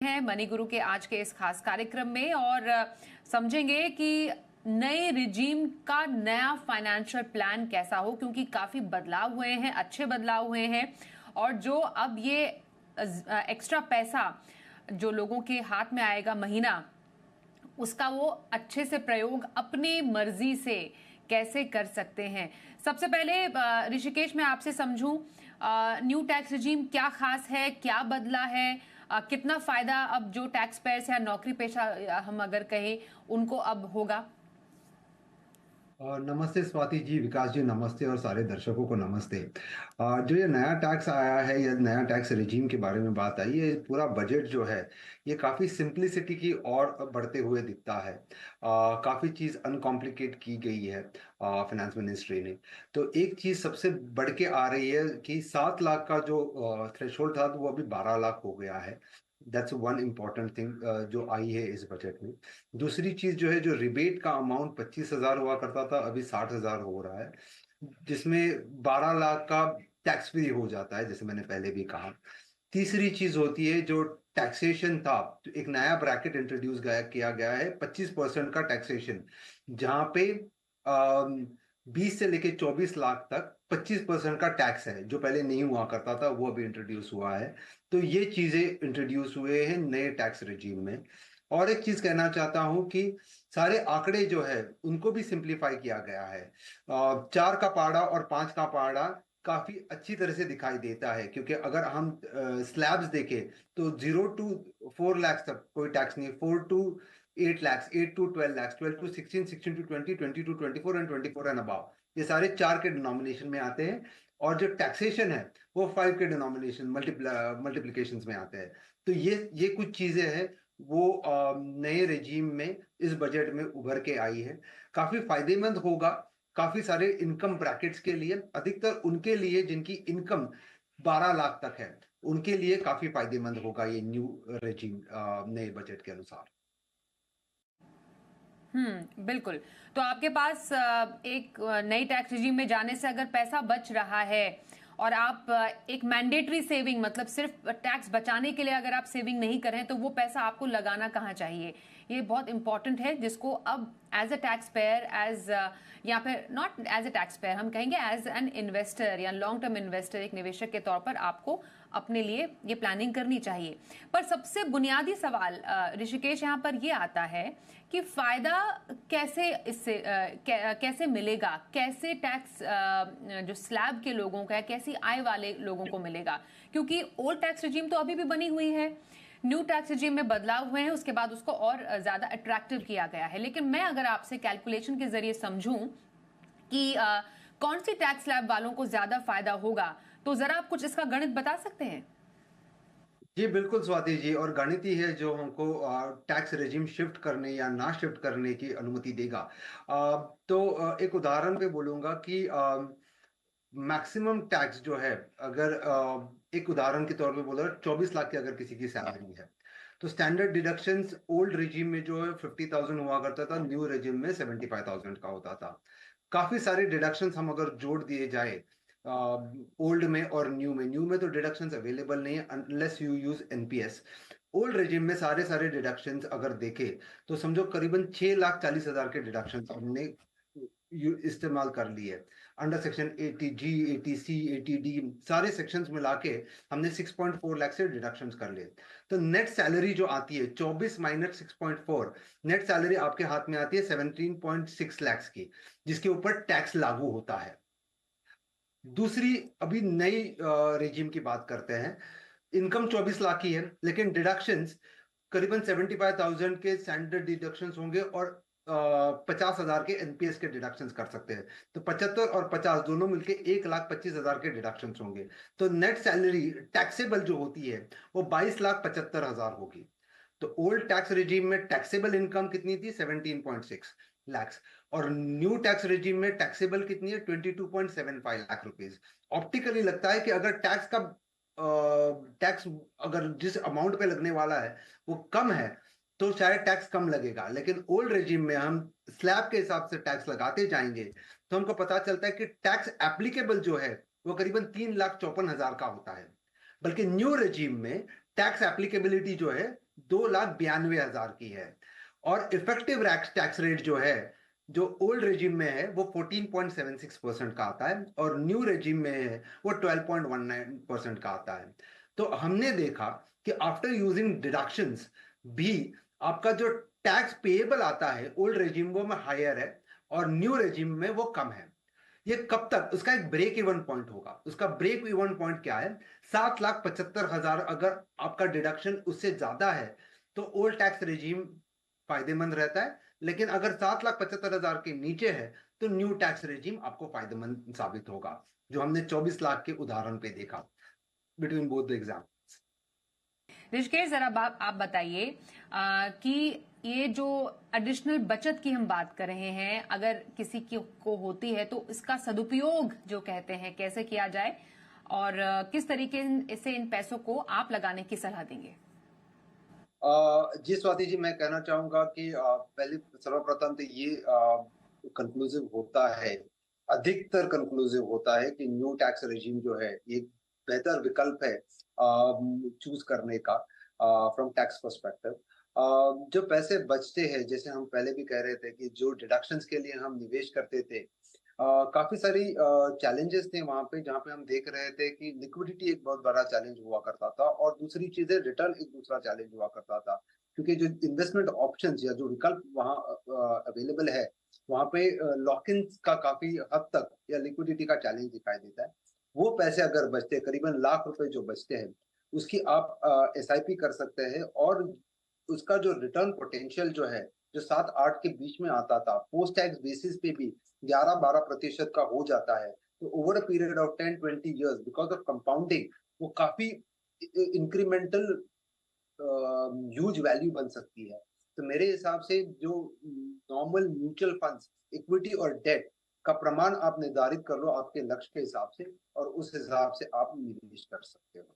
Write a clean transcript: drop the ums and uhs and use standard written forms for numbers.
हैं मनी गुरु के आज के इस खास कार्यक्रम में और समझेंगे कि नए रिजीम का नया फाइनेंशियल प्लान कैसा हो, क्योंकि काफी बदलाव हुए हैं, अच्छे बदलाव हुए हैं। और जो अब ये एक्स्ट्रा पैसा जो लोगों के हाथ में आएगा महीना, उसका वो अच्छे से प्रयोग अपनी मर्जी से कैसे कर सकते हैं। सबसे पहले ऋषिकेश, मैं आपसे समझूं, न्यू टैक्स रिजीम क्या खास है, क्या बदला है, कितना फायदा अब जो टैक्स पेयर्स या नौकरी पेशा हम अगर कहें उनको अब होगा। और नमस्ते स्वाति जी, विकास जी नमस्ते, और सारे दर्शकों को नमस्ते। जो ये नया टैक्स आया है या नया टैक्स रिजीम के बारे में बात आई है, पूरा बजट जो है ये काफ़ी सिंप्लिसिटी की ओर बढ़ते हुए दिखता है। काफ़ी चीज़ अनकॉम्प्लिकेट की गई है फाइनेंस मिनिस्ट्री ने। तो एक चीज़ सबसे बढ़ के आ रही है कि 7 लाख का जो थ्रेशोल्ड था वो अभी 12 लाख हो गया है। दैट्स वन इम्पॉर्टेंट थिंग जो आई है इस बजट में। दूसरी चीज जो है, जो रिबेट का अमाउंट 25,000 हुआ करता था, अभी 60,000 हो रहा है, जिसमें 12 लाख का टैक्स फ्री हो जाता है, जैसे मैंने पहले भी कहा। तीसरी चीज होती है जो टैक्सेशन था, तो एक नया ब्रैकेट इंट्रोड्यूस किया गया है, 25% का टैक्सेशन, जहां पे 20 से लेके 24 लाख तक 25% का टैक्स है, जो पहले नहीं हुआ करता था, वो अभी इंट्रोड्यूस हुआ है। तो ये चीजें इंट्रोड्यूस हुए हैं नए टैक्स रिजीम में। और एक चीज कहना चाहता हूं कि सारे आंकड़े जो है उनको भी सिंप्लीफाई किया गया है। 4 का पहाड़ा और 5 का पहाड़ा काफी अच्छी तरह से दिखाई देता है, क्योंकि अगर हम स्लैब्स देखें तो 0 to 4 लाख तक कोई टैक्स नहीं, 4 to 8 lakh, 8 to 12 lakh, 12 to 16, 16 to 20, 22 to 24 and 24 and above, ये सारे 4 के डिनोमिनेशन में आते हैं। और जो टैक्सेशन है वो 5 के डिनोमिनेशन मल्टीप्लीकेशन में आते हैं। तो ये कुछ चीजें हैं वो नए रेजीम में इस बजट में उभर के आई है। काफी फायदेमंद होगा काफी सारे इनकम ब्रैकेट्स के लिए, अधिकतर उनके लिए जिनकी इनकम 12 लाख तक है, उनके लिए काफी फायदेमंद होगा ये न्यू रेजीम नए बजट के अनुसार। बिल्कुल। तो आपके पास एक नई टैक्स रिजीम में जाने से अगर पैसा बच रहा है और आप एक मैंडेटरी सेविंग, मतलब सिर्फ टैक्स बचाने के लिए अगर आप सेविंग नहीं करें तो वो पैसा आपको लगाना कहाँ चाहिए, ये बहुत इंपॉर्टेंट है, जिसको अब as a taxpayer, as या फिर not as a taxpayer, हम कहेंगे एज एन इन्वेस्टर या लॉन्ग टर्म इन्वेस्टर, एक निवेशक के तौर पर आपको अपने लिए ये प्लानिंग करनी चाहिए। पर सबसे बुनियादी सवाल ऋषिकेश यहाँ पर ये आता है कि फायदा कैसे इससे कैसे मिलेगा, कैसे टैक्स जो स्लैब के लोगों का है, कैसी आय वाले लोगों को मिलेगा, क्योंकि ओल्ड टैक्स रिजीम तो अभी भी बनी हुई है, न्यू टैक्स रिजीम में बदलाव हुए हैं, उसके बाद उसको और ज्यादा अट्रैक्टिव किया गया है। लेकिन मैं अगर आपसे कैलकुलेशन के जरिए समझूं कि कौन सी टैक्स स्लैब वालों को ज्यादा फायदा होगा, तो जरा आप कुछ इसका गणित बता सकते हैं। जी बिल्कुल स्वाति जी, और गणित ही है जो हमको टैक्स रेजिम शिफ्ट करने या ना शिफ्ट करने की अनुमति देगा। एक उदाहरण पे बोलूंगा कि मैक्सिमम टैक्स जो है, अगर एक उदाहरण के तौर पे बोला 24 लाख की अगर किसी की सैलरी है, तो स्टैंडर्ड डिडक्शंस ओल्ड रिजीम में जो है 50,000 हुआ करता था, न्यू रिजीम में 75,000 का होता था। काफी सारे डिडक्शंस हम अगर जोड़ दिए जाए ओल्ड में और न्यू में तो डिडक्शंस अवेलेबल नहीं है unless you use NPS. Old regime में सारे सारे डिडक्शंस अगर देखे तो समझो करीबन 6,40,000 के डिडक्शंस हमने इस्तेमाल कर लिए। अंडर सेक्शन 80 जी, 80 सी, 80 डी, सारे सेक्शंस मिला के हमने 6.4 लाख से डिडक्शंस कर लिए। तो नेट सैलरी जो आती है 24 माइनस 6.4, नेट सैलरी आपके हाथ में आती है 17.6 लाख की, जिसके ऊपर टैक्स लागू होता है। दूसरी अभी नई रेजिम की बात करते हैं। इनकम 24 लाख की है, लेकिन डिडक्शंस करीबन 75,000 के स्टैंडर्ड डिडक्शंस होंगे और 50,000 के एनपीएस के डिडक्शंस कर सकते हैं। तो 75 और 50 दोनों मिलके 1,25,000 के डिडक्शंस होंगे। तो नेट सैलरी टैक्सेबल जो होती है वो 22,75,000 होगी। तो ओल्ड टैक्स रिजीम में टैक्सेबल इनकम कितनी थी? 17.6 लैक्स। और न्यू टैक्स रिजीम में टैक्सेबल कितनी है? 22.75 लाख रुपीज। ऑप्टिकली लगता है कि अगर टैक्स अगर जिस अमाउंट पे लगने वाला है वो कम है तो शायद टैक्स कम लगेगा, लेकिन ओल्ड रेजिम में हम स्लैब के हिसाब से टैक्स लगाते जाएंगे तो हमको पता चलता है कि टैक्स एप्लीकेबल जो है वो करीबन 3,54,000 का होता है। बल्कि न्यू रेजिम में टैक्स एप्लीकेबिलिटी जो है 2,92,000 की है। और इफेक्टिव टैक्स रेट जो है, जो ओल्ड रेजिम में है वो 14.76% का आता है, और न्यू रेजिम में है वो 12.19% का आता है। तो हमने देखा कि आफ्टर यूजिंग डिडक्शंस भी आपका जो टैक्स पेएबल आता है ओल्ड रेजिम वो में हायर है, और न्यू रेजिम में वो कम है। ये कब तक, उसका एक ब्रेक इवन पॉइंट होगा। उसका ब्रेक इवन पॉइंट क्या है? 7,75,000 अगर आपका डिडक्शन उससे ज्यादा है तो ओल्ड टैक्स रेजिम फायदेमंद रहता है, लेकिन अगर 7,75,000 के नीचे है तो न्यू टैक्स रेजिम आपको फायदेमंद साबित होगा, जो हमने 24 लाख के उदाहरण पे देखा between both the exam. Rishikesh, जरा आप बताइए कि ये जो एडिशनल बचत की हम बात कर रहे हैं, अगर किसी को होती है तो इसका सदुपयोग जो कहते हैं कैसे किया जाए, और किस तरीके से इन पैसों को आप लगाने की सलाह देंगे? जी स्वाति जी, मैं कहना चाहूंगा कि पहले सर्वप्रथम तो ये कंक्लूसिव होता है, अधिकतर कंक्लूसिव होता है कि न्यू टैक्स रेजिम जो है ये बेहतर विकल्प है चूज करने का फ्रॉम टैक्स पर्सपेक्टिव। जो पैसे बचते हैं, जैसे हम पहले भी कह रहे थे कि जो डिडक्शंस के लिए हम निवेश करते थे, काफी सारी चैलेंजेस थे वहां पे, जहाँ पे हम देख रहे थे कि लिक्विडिटी एक बहुत बड़ा चैलेंज हुआ करता था, और दूसरी चीज है रिटर्न एक दूसरा चैलेंज हुआ करता था, क्योंकि जो इन्वेस्टमेंट ऑप्शंस या जो विकल्प वहाँ अवेलेबल है, वहां पे लॉक इन का काफी हद तक या लिक्विडिटी का चैलेंज दिखाई देता है। वो पैसे अगर बचते, करीबन लाख रुपए जो बचते हैं, उसकी आप SIP कर सकते हैं, और उसका जो रिटर्न पोटेंशियल जो है, जो 7-8 के बीच में आता था, पोस्ट टैक्स बेसिस पे भी 11-12% का हो जाता है, तो over a period of 10-20 years because of compounding वो काफी इंक्रीमेंटल ह्यूज वैल्यू बन सकती है। तो मेरे हिसाब से जो नॉर्मल म्यूचुअल फंड्स, इक्विटी और डेट का प्रमाण आप निर्धारित कर लो आपके लक्ष्य के हिसाब से, और उस हिसाब से आप निवेश कर सकते हो।